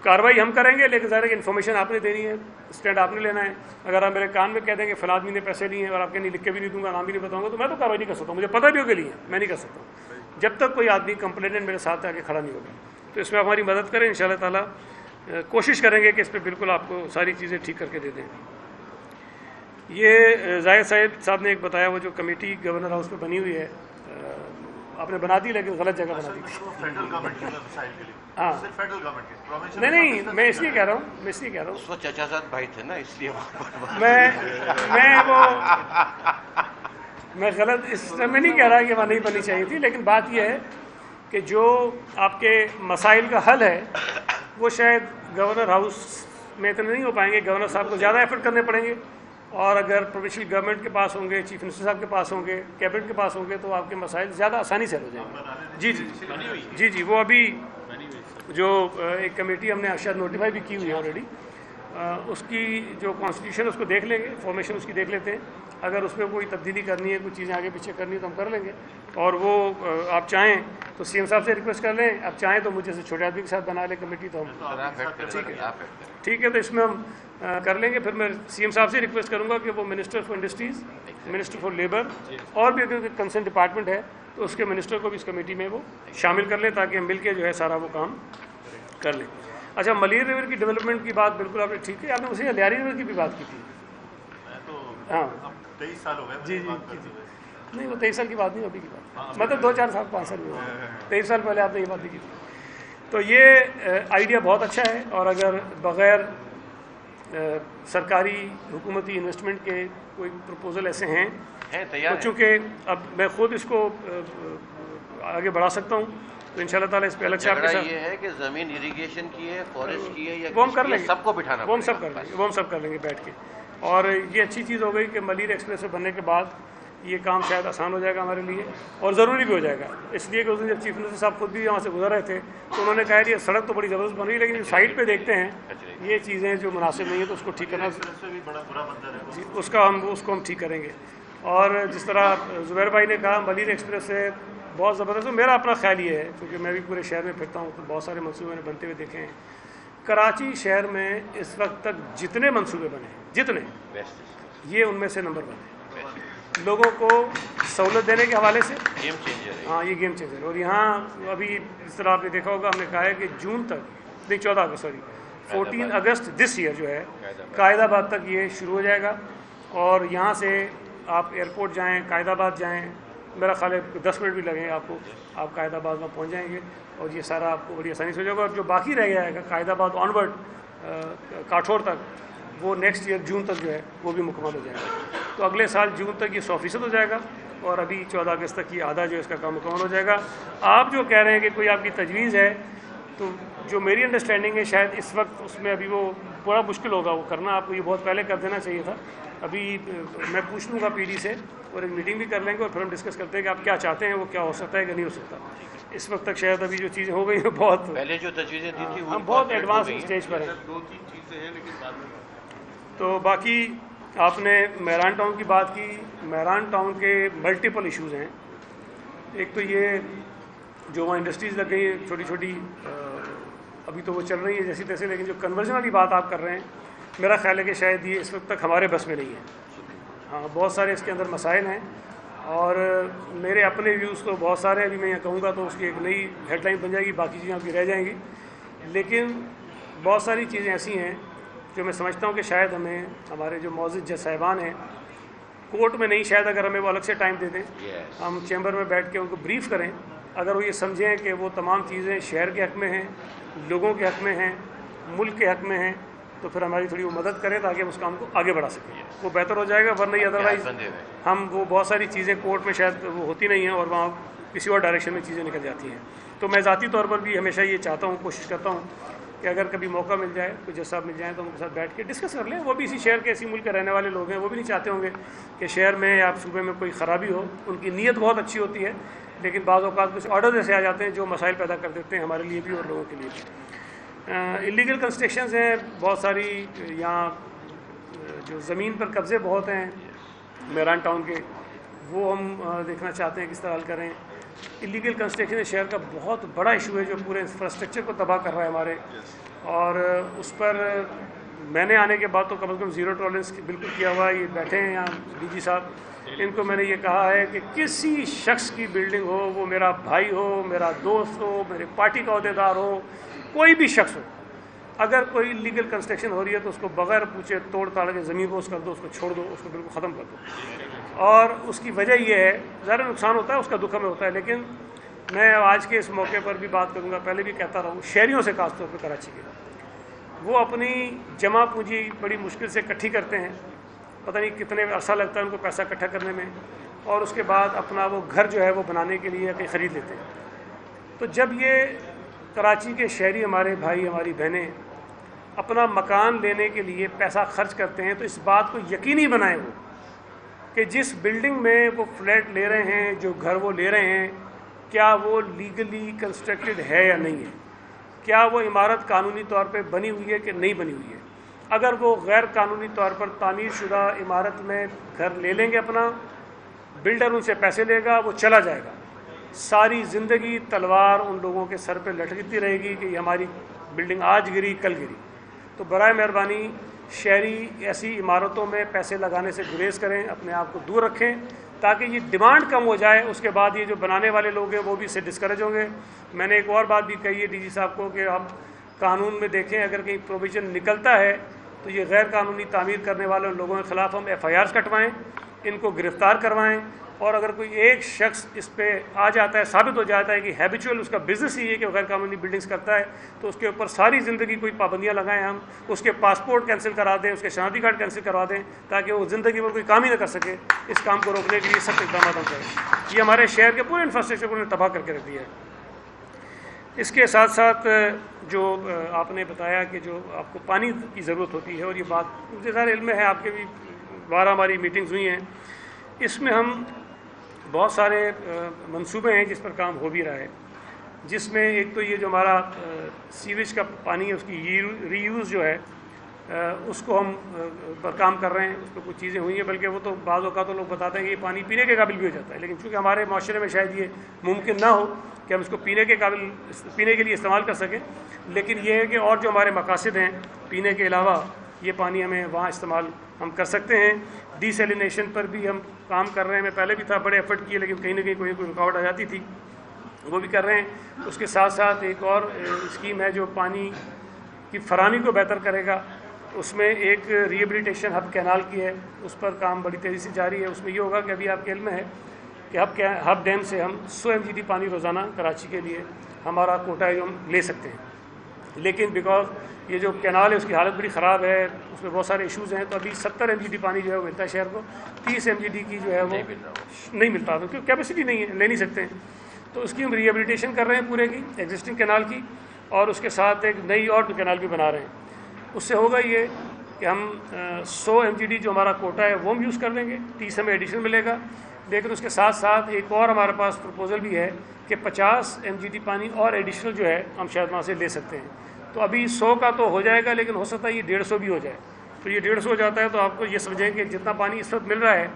کارروائی ہم کریں گے, لیکن ظاہر ہے کہ انفارمیشن آپ نے دینی ہے, اسٹینڈ آپ نے لینا ہے. اگر آپ میرے کان میں کہہ دیں کہ فلاں آدمی نے پیسے لیے ہیں اور آپ کے نہیں لکھ کے بھی نہیں دوں گا, نام بھی نہیں بتاؤں گا, تو میں تو کارروائی نہیں کر سکتا ہوں. مجھے پتہ بھی ہو کے لیے میں نہیں کر سکتا ہوں جب تک کوئی آدمی کمپلیننٹ میرے ساتھ آ کے کھڑا نہیں ہوگا. تو اس میں آپ ہماری مدد کریں, انشاءاللہ تعالیٰ کوشش کریں گے کہ اس پہ بالکل آپ کو ساری چیزیں ٹھیک کر کے دے دیں. یہ زاہد سعید صاحب نے ایک بتایا، وہ جو کمیٹی گورنر ہاؤس پہ بنی ہوئی ہے آپ نے بنا دی، لیکن غلط جگہ بنا دی تھی. ہاں نہیں میں اس لیے کہہ رہا ہوں اس وقت چچا زاد بھائی تھے نا، اس لیے میں غلط اس طرح میں نہیں کہہ رہا کہ وہاں نہیں بننی چاہیے تھی، لیکن بات یہ ہے کہ جو آپ کے مسائل کا حل ہے وہ شاید گورنر ہاؤس میں اتنے نہیں ہو پائیں گے. گورنر صاحب کو زیادہ ایفرٹ کرنے پڑیں گے، اور اگر پروونشل گورنمنٹ کے پاس ہوں گے، چیف منسٹر صاحب کے پاس ہوں گے، کیبنٹ کے پاس ہوں گے، تو آپ کے مسائل زیادہ آسانی سے حل ہو جائیں گے. جی وہ ابھی جو ایک کمیٹی ہم نے شاید نوٹیفائی بھی کی ہوئی ہے آلریڈی، اس کی جو کانسٹیٹیوشن اس کو دیکھ لیں گے، فارمیشن اس کی دیکھ لیتے ہیں. اگر اس میں کوئی تبدیلی کرنی ہے، کچھ چیزیں آگے پیچھے کرنی ہے تو ہم کر لیں گے. اور وہ آپ چاہیں تو سی ایم صاحب سے ریکویسٹ کر لیں، آپ چاہیں تو مجھے سے چھوٹے آدمی کے ساتھ بنا لیں کمیٹی، تو ہم ٹھیک ہے تو اس میں ہم کر لیں گے. پھر میں سی ایم صاحب سے ریکویسٹ کروں گا کہ وہ minister for industries, minister for labour, اور بھی اگر کنسرن ڈپارٹمنٹ ہے تو اس کے منسٹر کو بھی اس کمیٹی میں وہ شامل کر لیں، تاکہ ہم مل کے جو ہے سارا وہ کام کر لیں. اچھا، ملیر ریور کی ڈیولپمنٹ کی بات بالکل آپ نے ٹھیک ہے، آپ نے اسے لیاری ریور کی بھی بات کی تھی. ہاں 23 سال ہو گئے. جی نہیں وہ 23 سال کی بات نہیں، ابھی کی بات، مطلب 2-4 سال 5 سال ہوئے، 23 سال پہلے آپ نے یہ بات نہیں کی تھی. تو یہ آئیڈیا بہت اچھا ہے، اور اگر بغیر سرکاری حکومتی انویسٹمنٹ کے کوئی پروپوزل ایسے ہیں تو چونکہ اب میں خود اس کو آگے بڑھا سکتا ہوں، تو انشاءاللہ تعالیٰ اس پہ الگ سے آپ کے ساتھ یہ ہے کہ زمین اریگیشن کی ہے، فارسٹ کی ہے، یا وہ ہم کر لیں گے، سب کو بٹھانا، وہ ہم سب کر لیں گے بیٹھ کے. اور یہ اچھی چیز ہو گئی کہ ملیر ایکسپریس بننے کے بعد یہ کام شاید آسان ہو جائے گا ہمارے لیے، اور ضروری بھی ہو جائے گا. اس لیے کہ اس دن جب چیف منسٹر صاحب خود بھی وہاں سے گزر رہے تھے تو انہوں نے کہا یہ سڑک تو بڑی زبردست بن رہی ہے، لیکن جو سائڈ پہ دیکھتے ہیں یہ چیزیں جو مناسب نہیں ہیں تو اس کو ٹھیک کرنا، جی اس کو ہم ٹھیک کریں گے. اور جس طرح زبیر بھائی نے کہا ملیر ایکسپریس سے بہت زبردست، میرا اپنا خیال یہ ہے کیونکہ میں بھی پورے شہر میں پھرتا ہوں تو بہت سارے منصوبے میں نے بنتے ہوئے دیکھے ہیں. کراچی شہر میں اس وقت تک جتنے منصوبے بنے جتنے، یہ ان میں سے نمبر 1 ہے. لوگوں کو سہولت دینے کے حوالے سے گیم چینجر ہے. ہاں یہ گیم چینجر. اور یہاں ابھی اس طرح آپ نے دیکھا ہوگا، ہم نے کہا ہے کہ جون تک نہیں 14 اگست دس ایئر جو ہے قائد آباد تک یہ شروع ہو جائے گا. اور یہاں سے آپ ایئرپورٹ جائیں، قائد آباد جائیں، میرا خیال ہے 10 منٹ بھی لگیں گے آپ کو، آپ قائد آباد میں پہنچ جائیں گے، اور یہ سارا آپ کو بڑی آسانی سے ہو جائے گا. اور جو باقی رہ جائے گا قائد آباد آنورڈ کاٹھور تک، وہ نیکسٹ ایئر جون تک جو ہے وہ بھی مکمل ہو جائے گا. تو اگلے سال جون تک یہ 100% ہو جائے گا، اور ابھی 14 اگست تک یہ آدھا جو ہے اس کا کام مکمل ہو جائے گا. آپ جو کہہ رہے ہیں کہ کوئی آپ کی تجویز ہے، تو جو میری انڈرسٹینڈنگ ہے شاید اس وقت اس میں ابھی وہ بڑا مشکل ہوگا وہ کرنا، آپ کو یہ بہت پہلے کر دینا چاہیے تھا. ابھی میں پوچھ لوں گا پی ڈی سے، اور ایک میٹنگ بھی کر لیں گے، اور پھر ہم ڈسکس کرتے ہیں کہ آپ کیا چاہتے ہیں، وہ کیا ہو سکتا ہے کہ نہیں ہو سکتا. اس وقت تک شاید ابھی جو چیزیں ہو گئی ہیں بہت پہلے جو تجویزیں دی تھی ہم بہت ایڈوانس اسٹیج پر ہیں. 2-3 چیزیں ہیں لیکن بعد میں. تو باقی آپ نے مہران ٹاؤن کی بات کی. مہران ٹاؤن کے ملٹیپل ایشوز ہیں. ایک تو یہ جو وہاں انڈسٹریز لگ گئی ہیں چھوٹی چھوٹی، ابھی تو وہ چل رہی ہیں جیسی تیسے، لیکن جو کنورژن والی بات آپ کر رہے ہیں میرا خیال ہے کہ شاید یہ اس وقت تک ہمارے بس میں نہیں ہے. ہاں بہت سارے اس کے اندر مسائل ہیں، اور میرے اپنے ویوز تو بہت سارے، ابھی میں یہ کہوں گا تو اس کی ایک نئی ہیڈ لائن بن جائے گی، باقی چیزیں آپ کی رہ جائیں گی. لیکن بہت ساری چیزیں ایسی ہیں جو میں سمجھتا ہوں کہ شاید ہمیں ہمارے جو معزز جج صاحبان ہیں کورٹ میں نہیں، شاید اگر ہمیں وہ الگ سے ٹائم دے دیں، ہم چیمبر میں بیٹھ کے ان کو بریف کریں، اگر وہ یہ سمجھیں کہ وہ تمام چیزیں شہر کے حق میں ہیں، لوگوں کے حق میں ہیں، ملک کے حق میں ہیں، تو پھر ہماری تھوڑی وہ مدد کریں تاکہ ہم اس کام کو آگے بڑھا سکیں. وہ بہتر ہو جائے گا. ورنہ ہی ادروائز ہم وہ بہت ساری چیزیں کورٹ میں شاید وہ ہوتی نہیں ہیں، اور وہاں کسی اور ڈائریکشن میں چیزیں نکل جاتی ہیں. تو میں ذاتی طور پر بھی ہمیشہ یہ چاہتا ہوں، کوشش کرتا ہوں کہ اگر کبھی موقع مل جائے، کوئی جج صاحب مل جائیں تو ان کے ساتھ بیٹھ کے ڈسکس کر لیں. وہ بھی اسی شہر کے، اسی ملک کے رہنے والے لوگ ہیں، وہ بھی نہیں چاہتے ہوں گے کہ شہر میں یا صوبے میں کوئی خرابی ہو. ان کی نیت بہت اچھی ہوتی ہے، لیکن بعض اوقات کچھ آرڈر ایسے آ جاتے ہیں جو مسائل پیدا کر دیتے ہیں ہمارے لیے بھی اور لوگوں کے لیے بھی. اللیگل کنسٹرکشنز ہیں بہت ساری یہاں، جو زمین پر قبضے بہت ہیں مہران ٹاؤن کے، وہ ہم دیکھنا چاہتے ہیں کس طرح حل کریں. اللیگل کنسٹرکشن شہر کا بہت بڑا ایشو ہے جو پورے انفراسٹرکچر کو تباہ کر رہا ہے ہمارے، اور اس پر میں نے آنے کے بعد تو کم از کم زیرو ٹالرنس بالکل کیا ہوا ہے. یہ بیٹھے ہیں یہاں ڈی جی صاحب، ان کو میں نے یہ کہا ہے کہ کسی شخص کی بلڈنگ ہو، وہ میرا بھائی ہو، میرا دوست ہو، میرے پارٹی کا عہدیدار ہو، کوئی بھی شخص ہو، اگر کوئی لیگل کنسٹرکشن ہو رہی ہے تو اس کو بغیر پوچھے توڑ تاڑ کے زمین کو کر دو، اس کو چھوڑ دو، اس کو بالکل ختم کر دو. اور اس کی وجہ یہ ہے، ذرا نقصان ہوتا ہے اس کا دکھ ہمیں ہوتا ہے، لیکن میں آج کے اس موقع پر بھی بات کروں گا، پہلے بھی کہتا رہا ہوں، شہریوں سے خاص طور پہ کراچی کے، وہ اپنی جمع پونجی بڑی مشکل سے اکٹھی کرتے ہیں، پتہ نہیں کتنے عرصہ لگتا ہے ان کو پیسہ اکٹھا کرنے میں، اور اس کے بعد اپنا وہ گھر جو ہے وہ بنانے کے لیے کہیں خرید لیتے ہیں. تو جب یہ کراچی کے شہری ہمارے بھائی ہماری بہنیں اپنا مکان لینے کے لیے پیسہ خرچ کرتے ہیں تو اس بات کو یقینی بنائیں وہ کہ جس بلڈنگ میں وہ فلیٹ لے رہے ہیں، جو گھر وہ لے رہے ہیں، کیا وہ لیگلی کنسٹرکٹڈ ہے یا نہیں ہے، کیا وہ عمارت قانونی طور پہ بنی ہوئی ہے کہ نہیں بنی ہوئی ہے. اگر وہ غیر قانونی طور پر تعمیر شدہ عمارت میں گھر لے لیں گے، اپنا بلڈر ان سے پیسے لے گا، وہ چلا جائے گا، ساری زندگی تلوار ان لوگوں کے سر پہ لٹکتی رہے گی کہ یہ ہماری بلڈنگ آج گری کل گری. تو برائے مہربانی شہری ایسی عمارتوں میں پیسے لگانے سے گریز کریں، اپنے آپ کو دور رکھیں تاکہ یہ ڈیمانڈ کم ہو جائے. اس کے بعد یہ جو بنانے والے لوگ ہیں وہ بھی اس سے ڈسکریج ہوں گے. میں نے ایک اور بات بھی کہی ہے ڈی جی صاحب کو کہ آپ قانون میں دیکھیں، اگر کہیں پروویژن نکلتا ہے تو یہ غیر قانونی تعمیر کرنے والے لوگوں کے خلاف ہم ایف آئی آرز کٹوائیں، ان کو گرفتار کروائیں. اور اگر کوئی ایک شخص اس پہ آ جاتا ہے، ثابت ہو جاتا ہے کہ ہیبیچول اس کا بزنس ہی ہے کہ وہ غیر قانونی بلڈنگز کرتا ہے، تو اس کے اوپر ساری زندگی کوئی پابندیاں لگائیں، ہم اس کے پاسپورٹ کینسل کرا دیں، اس کے شناختی کارڈ کینسل کروا دیں تاکہ وہ زندگی میں کوئی کام ہی نہ کر سکے. اس کام کو روکنے کے لیے سخت اقدامات ہم کریں. یہ ہمارے شہر کے پورے انفراسٹرکچر کو انہوں نے تباہ کر کے رکھ دیا ہے. اس کے ساتھ ساتھ جو آپ نے بتایا کہ جو آپ کو پانی کی ضرورت ہوتی ہے، اور یہ بات مجھے ظاہر علم ہے، آپ کے بھی بارہ ہماری میٹنگز ہوئی ہیں، اس میں ہم بہت سارے منصوبے ہیں جس پر کام ہو بھی رہا ہے، جس میں ایک تو یہ جو ہمارا سیویج کا پانی ہے اس کی ری یوز جو ہے اس کو ہم پر کام کر رہے ہیں. اس پہ کچھ چیزیں ہوئی ہیں، بلکہ وہ تو بعض اوقات تو لوگ بتاتے ہیں کہ یہ پانی پینے کے قابل بھی ہو جاتا ہے، لیکن چونکہ ہمارے معاشرے میں شاید یہ ممکن نہ ہو کہ ہم اس کو پینے کے لیے استعمال کر سکیں. لیکن یہ ہے کہ اور جو ہمارے مقاصد ہیں پینے کے علاوہ، یہ پانی ہمیں وہاں استعمال ہم کر سکتے ہیں. ڈی سیلینیشن پر بھی ہم کام کر رہے ہیں. میں پہلے بھی تھا، بڑے ایفرٹ کیے، لیکن کہیں نہ کہیں کوئی رکاوٹ آ جاتی تھی، وہ بھی کر رہے ہیں. اس کے ساتھ ساتھ ایک اور اسکیم ہے جو پانی کی فراہمی کو بہتر کرے گا. اس میں ایک ریہیبلیٹیشن ہب کینال کی ہے، اس پر کام بڑی تیزی سے جاری ہے. اس میں یہ ہوگا کہ ابھی آپ کے علم میں ہے کہ ہب ڈیم سے ہم 100 MGD پانی روزانہ کراچی کے لیے ہمارا کوٹا ہے جو ہم لے سکتے ہیں. لیکن بیکاز یہ جو کینال ہے اس کی حالت بڑی خراب ہے، اس میں بہت سارے ایشوز ہیں، تو ابھی 70 MGD پانی جو ہے وہ ملتا ہے شہر کو. 30 MGD کی جو ہے وہ نہیں ملتا، کیونکہ کیپیسٹی نہیں ہے، لے نہیں سکتے ہیں. تو اس کی ہم ریہیبلیٹیشن کر رہے ہیں پورے کی ایگزسٹنگ کینال کی، اور اس کے ساتھ ایک نئی اور کینال بھی بنا رہے ہیں. اس سے ہوگا یہ کہ ہم 100 MGD جو ہمارا کوٹا ہے وہ ہم یوز کر لیں گے، 30 ہمیں ایڈیشنل ملے گا. لیکن اس کے ساتھ ساتھ ایک اور ہمارے پاس پروپوزل بھی ہے کہ 50 MGD پانی اور ایڈیشنل جو ہے ہم شاید وہاں سے لے سکتے ہیں. تو ابھی 100 کا تو ہو جائے گا، لیکن ہو سکتا ہے یہ 150 بھی ہو جائے. تو یہ 150 ہو جاتا ہے تو آپ کو یہ سمجھیں کہ جتنا پانی اس وقت مل رہا ہے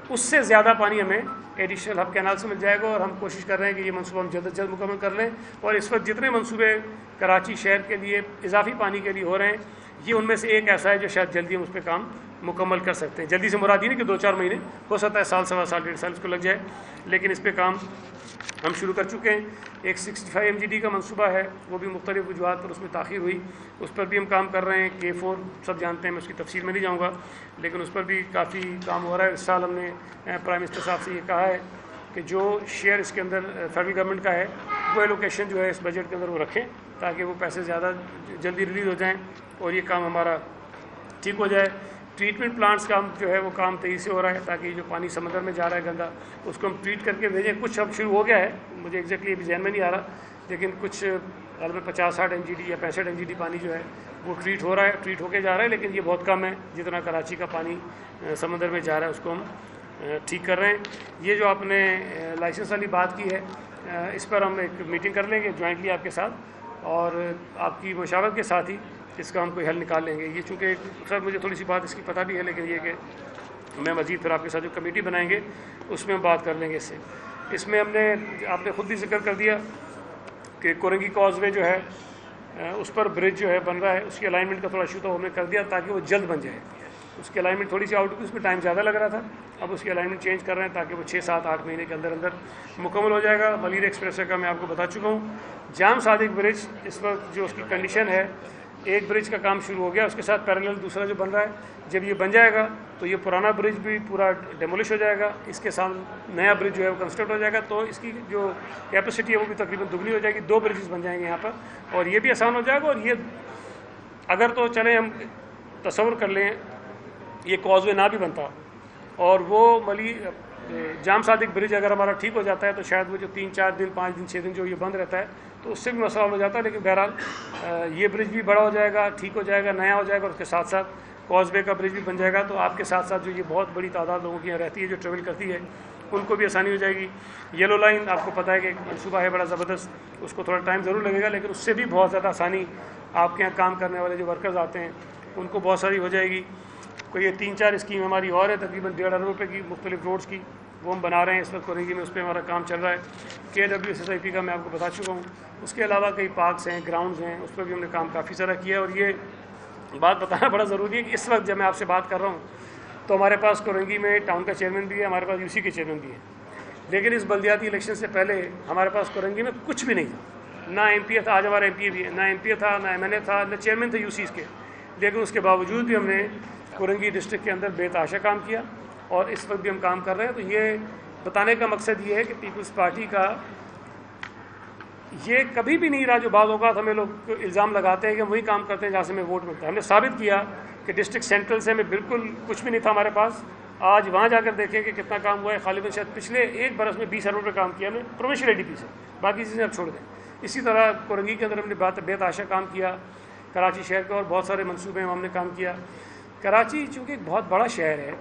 اس سے زیادہ پانی ہمیں ایڈیشنل ہب کینال سے مل جائے گا. اور ہم کوشش کر رہے ہیں کہ یہ منصوبہ ہم جلد از جلد مکمل کر لیں. اور اس وقت جتنے منصوبے کراچی شہر کے لیے اضافی پانی کے لیے ہو رہے ہیں، یہ ان میں سے ایک ایسا ہے جو شاید جلدی ہم اس پہ کام مکمل کر سکتے ہیں. جلدی سے مراد یہ نہیں کہ 2-4 مہینے، ہو سکتا ہے سال، سوا سال، 1.5 سال اس کو لگ جائے، لیکن اس پہ کام ہم شروع کر چکے ہیں. ایک 65 MGD کا منصوبہ ہے، وہ بھی مختلف وجوہات پر اس میں تاخیر ہوئی، اس پر بھی ہم کام کر رہے ہیں. K4 سب جانتے ہیں، میں اس کی تفصیل میں نہیں جاؤں گا، لیکن اس پر بھی کافی کام ہو رہا ہے. اس سال ہم نے پرائم منسٹر صاحب سے یہ کہا ہے کہ جو شیئر اس کے اندر فیڈرل گورنمنٹ کا ہے وہ ایلوکیشن جو ہے اس بجٹ کے اندر وہ رکھیں تاکہ وہ پیسے زیادہ جلدی ریلیز ہو جائیں اور یہ کام ہمارا ٹھیک ہو جائے. ٹریٹمنٹ پلانٹس کا جو ہے وہ کام تیزی سے ہو رہا ہے تاکہ جو پانی سمندر میں جا رہا ہے گندا اس کو ہم ٹریٹ کر کے بھیجیں. کچھ اب شروع ہو گیا ہے، مجھے ایگزیکٹلی ابھی ذہن میں نہیں آ رہا، لیکن کچھ غالباً 50-60 MGD یا 65 MGD پانی جو ہے وہ ٹریٹ ہو رہا ہے، ٹریٹ ہو کے جا رہا ہے. لیکن یہ بہت کم ہے جتنا کراچی کا پانی سمندر میں جا رہا ہے، اس کو ہم ٹھیک کر رہے ہیں. یہ جو آپ نے لائسنس والی بات کی ہے، اس پر ہم ایک میٹنگ کر لیں گے جوائنٹلی آپ کے ساتھ، اور آپ کی مشاورت کے ساتھ ہی اس کا ہم کوئی حل نکال لیں گے. یہ چونکہ خیر مجھے تھوڑی سی بات اس کی پتہ بھی ہے، لیکن یہ کہ میں مزید پھر آپ کے ساتھ جو کمیٹی بنائیں گے اس میں ہم بات کر لیں گے. اس میں ہم نے، آپ نے خود بھی ذکر کر دیا کہ کورنگی کاز وے جو ہے اس پر برج جو ہے بن رہا ہے، اس کی الائنمنٹ کا تھوڑا ایشو تھا، ہم نے کر دیا تاکہ وہ جلد بن جائے. اس کی الائنمنٹ تھوڑی سی آؤٹ ہوئی، اس میں ٹائم زیادہ لگ رہا تھا، اب اس کی الائنمنٹ چینج کر رہے ہیں تاکہ وہ 6-7-8 مہینے کے اندر مکمل ہو جائے گا. ملیر ایکسپریس وے کا میں آپ کو بتا چکا ہوں. جام صادق برج اس وقت جو اس کی کنڈیشن ہے ایک برج کا کام شروع ہو گیا، اس کے ساتھ پیرالل دوسرا جو بن رہا ہے، جب یہ بن جائے گا تو یہ پرانا برج بھی پورا ڈیمولش ہو جائے گا، اس کے ساتھ نیا برج جو ہے وہ کنسٹرکٹ ہو جائے گا، تو اس کی جو کیپیسٹی ہے وہ بھی تقریباً دگنی ہو جائے گی، 2 برجز بن جائیں گے یہاں پر، اور یہ بھی آسان ہو جائے گا۔ اور یہ اگر تو چلیں ہم تصور کر لیں یہ کازوے نہ بھی بنتا اور وہ جام صادق برج اگر ہمارا ٹھیک ہو جاتا ہے تو شاید وہ جو 3-4 دن 5 دن 6 دن جو یہ بند رہتا ہے تو اس سے بھی مسئلہ ہو جاتا ہے، لیکن بہرحال یہ برج بھی بڑا ہو جائے گا، ٹھیک ہو جائے گا، نیا ہو جائے گا، اور اس کے ساتھ ساتھ کازوے کا برج بھی بن جائے گا، تو آپ کے ساتھ ساتھ جو یہ بہت بڑی تعداد لوگوں کی یہاں رہتی ہے جو ٹریول کرتی ہے ان کو بھی آسانی ہو جائے گی۔ یلو لائن آپ کو پتہ ہے کہ ایک منصوبہ ہے بڑا زبردست، اس کو تھوڑا ٹائم ضرور لگے گا، لیکن اس سے بھی بہت زیادہ آسانی آپ کے یہاں کام کرنے والے جو ورکرز آتے ہیں ان کو بہت ساری ہو جائے گی۔ کوئی یہ 3-4 اسکیم ہماری اور ہے تقریباً 1.5 ارب روپے کی مختلف روڈز کی، وہ ہم بنا رہے ہیں اس وقت کورنگی میں، اس پہ ہمارا کام چل رہا ہے۔ KWSSIP کا میں آپ کو بتا چکا ہوں، اس کے علاوہ کئی پارکس ہیں، گراؤنڈز ہیں، اس پہ بھی ہم نے کام کافی سارا کیا ہے۔ اور یہ بات بتانا بڑا ضروری ہے کہ اس وقت جب میں آپ سے بات کر رہا ہوں تو ہمارے پاس کورنگی میں ٹاؤن کا چیئرمین بھی ہے، ہمارے پاس UC کے چیئرمین بھی ہیں، لیکن اس بلدیاتی الیکشن سے پہلے ہمارے پاس کورنگی میں کچھ بھی نہیں تھا، نہ MP تھا، آج ہمارا MP بھی ہے، نہ MP تھا، نہ MLA تھا، نہ چیئرمین تھے UCs کے، لیکن اس کے باوجود بھی ہم نے کورنگی ڈسٹرکٹ کے اندر بے تحاشا کام کیا، اور اس وقت بھی ہم کام کر رہے ہیں۔ تو یہ بتانے کا مقصد یہ ہے کہ پیپلز پارٹی کا یہ کبھی بھی نہیں رہا جو بعض اوقات ہمیں لوگ الزام لگاتے ہیں کہ ہم وہی کام کرتے ہیں جہاں سے ہمیں ووٹ ملتا ہے۔ ہم نے ثابت کیا کہ ڈسٹرکٹ سینٹرل سے ہمیں بالکل کچھ بھی نہیں تھا ہمارے پاس، آج وہاں جا کر دیکھیں کہ کتنا کام ہوا ہے، غالباً شاید پچھلے 1 برس میں 20 ارب روپے کام کیا ہم نے پروونشل ADP سے، باقی چیزیں اب چھوڑ دیں۔ اسی طرح کورنگی کے اندر ہم نے بے تحاشا کام کیا، کراچی شہر کے اور بہت سارے منصوبے ہم نے کام کیا۔ کراچی چونکہ ایک بہت بڑا شہر ہے،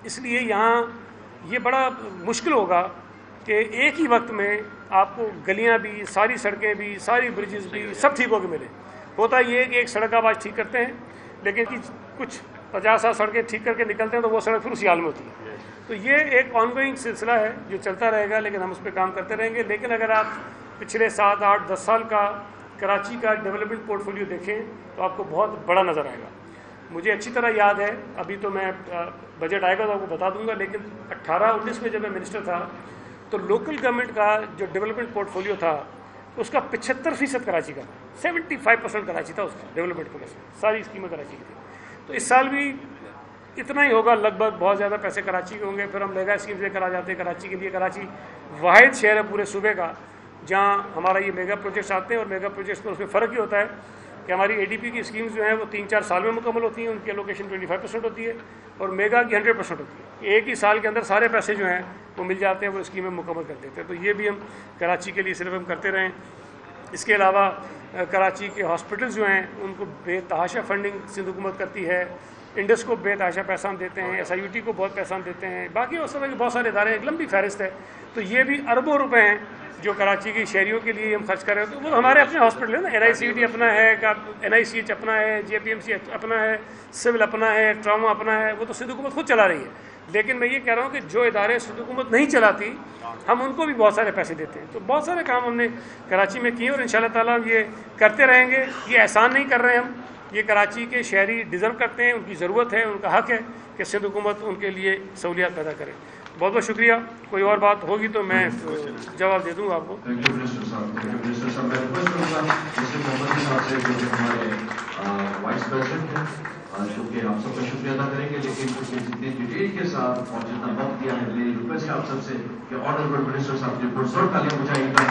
اس لیے یہاں یہ بڑا مشکل ہوگا کہ ایک ہی وقت میں آپ کو گلیاں بھی، ساری سڑکیں بھی، ساری برجز بھی سب ٹھیک ہو کے ملے۔ ہوتا یہ ہے کہ ایک سڑک آپ آج ٹھیک کرتے ہیں لیکن کچھ 50 سڑکیں ٹھیک کر کے نکلتے ہیں تو وہ سڑک پھر اسی حال میں ہوتی ہے۔ تو یہ ایک آن گوئنگ سلسلہ ہے جو چلتا رہے گا، لیکن ہم اس پہ کام کرتے رہیں گے۔ لیکن اگر آپ پچھلے 7, 8, 10 سال کا کراچی کا ڈیولپمنٹ پورٹ فولیو دیکھیں تو آپ کو بہت بڑا نظر آئے گا۔ مجھے اچھی طرح یاد ہے، ابھی تو میں بجٹ آئے گا تو آپ کو بتا دوں گا، لیکن 18-19 میں جب میں منسٹر تھا تو لوکل گورنمنٹ کا جو ڈیولپمنٹ پورٹ فولیو تھا اس کا 75% کراچی کا تھا، 75% کراچی تھا اس کا ڈیولپمنٹ پورٹ، ساری اسکیمیں کراچی کی تھی۔ تو اس سال بھی اتنا ہی ہوگا لگ بھگ، بہت زیادہ پیسے کراچی کے ہوں گے۔ پھر ہم لیگا اسکیمز لے کر آ جاتے ہیں کراچی کے لیے۔ کراچی واحد شہر ہے پورے صوبے کا جہاں ہمارا یہ میگا پروجیکٹس آتے ہیں، اور میگا پروجیکٹس میں اس میں فرق یہ ہوتا ہے کہ ہماری ADP کی اسکیمز جو ہیں وہ 3-4 سال میں مکمل ہوتی ہیں، ان کی الوکیشن 25% ہوتی ہے، اور میگا کی 100% ہوتی ہے۔ ایک ہی سال کے اندر سارے پیسے جو ہیں وہ مل جاتے ہیں، وہ اسکیمیں مکمل کر دیتے ہیں۔ تو یہ بھی ہم کراچی کے لیے صرف ہم کرتے رہیں۔ اس کے علاوہ کراچی کے ہاسپٹلز جو ہیں ان کو بے تحاشا فنڈنگ سندھ حکومت کرتی ہے، انڈس کو بے تحاشا پیسہ ہم دیتے ہیں، SIUT کو بہت پیسہ ہم دیتے ہیں، باقی اس طرح کے بہت سارے ادارے، ایک لمبی فہرست ہے۔ تو یہ بھی اربوں روپے ہیں جو کراچی کی شہریوں کے لیے ہم خرچ کر رہے ہیں۔ تو وہ ہمارے اپنے ہاسپٹل ہیں نا، NICUT اپنا ہے، NICH اپنا ہے، JPMC اپنا ہے، سول اپنا ہے، ٹراما اپنا ہے، وہ تو سندھ حکومت خود چلا رہی ہے۔ لیکن میں یہ کہہ رہا ہوں کہ جو ادارے سندھ حکومت نہیں چلاتی ہم ان کو بھی بہت سارے پیسے دیتے ہیں۔ تو بہت سارے کام ہم نے کراچی میں کیے، اور انشاءاللہ تعالیٰ ہم یہ کرتے رہیں گے۔ یہ احسان نہیں کر رہے ہم، یہ کراچی کے شہری ڈیزرو کرتے ہیں، ان کی ضرورت ہے، ان کا حق ہے کہ سندھ حکومت ان کے لیے سہولیات پیدا کرے۔ بہت بہت شکریہ۔ کوئی اور بات ہوگی تو میں جواب دے دوں گا آپ کو۔ چونکہ آپ سب کا شکریہ ادا کریں گے، لیکن جتنی ڈیٹیل کے ساتھ اور جتنا وقت دیا ہے، میری ریکویسٹ ہے آپ سب سے کہ آنریبل منسٹر صاحب کی رپورٹ ضرور تعلیم ہو جائے گا۔